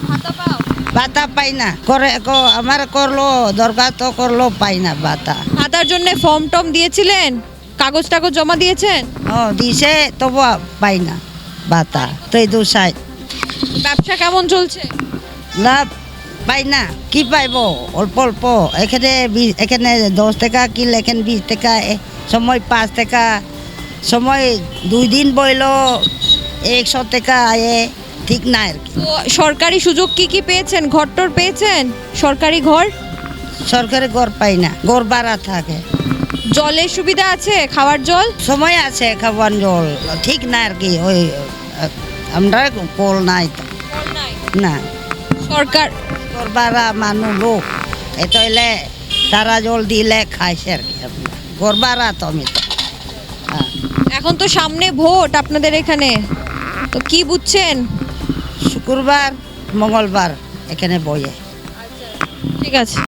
ভাতা পাও? ভাতা পাই না, আমার করলো দরখাস্ত করলো, পাই না ভাতা। ভাতার জন্য ফর্ম টম দিয়েছিলেন, কাগজ টাগজ জমা দিয়েছেন? দিছে, তবু পাই না ভাতা। তো এই দুসাই ব্যবসা কেমন চলছে? লাভ পাই না, কি পাইব? অল্প অল্প। এখানে 10 টাকা কিল, এখানে 20 টাকা, সময় 5 টাকা, সময় 2 দিন বইল 100 টাকা আয়ে, ঠিক না আর কি। তো সরকারি সুযোগ কি কি পেয়েছেন? ঘরটর পেয়েছেন? সরকারি ঘর? সরকারি ঘর পাই না, ঘর ভাড়া থাকে। জলের সুবিধা আছে? খাওয়ার জল? সময় আছে খাবার জল, ঠিক না আর কি। ওই আমরা কল নাই তো, না। সরকার ঘর ভাড়া মানুষ লোক, এত হইলে তারা জল দিলে খাইছে আর কি। আমরা ঘর ভাড়া তো আমি তো, হ্যাঁ। এখন তো সামনে ভোট আপনাদের এখানে, তো কি বুঝছেন? শুক্রবার মঙ্গলবার এখানে বইয়ে। ঠিক আছে।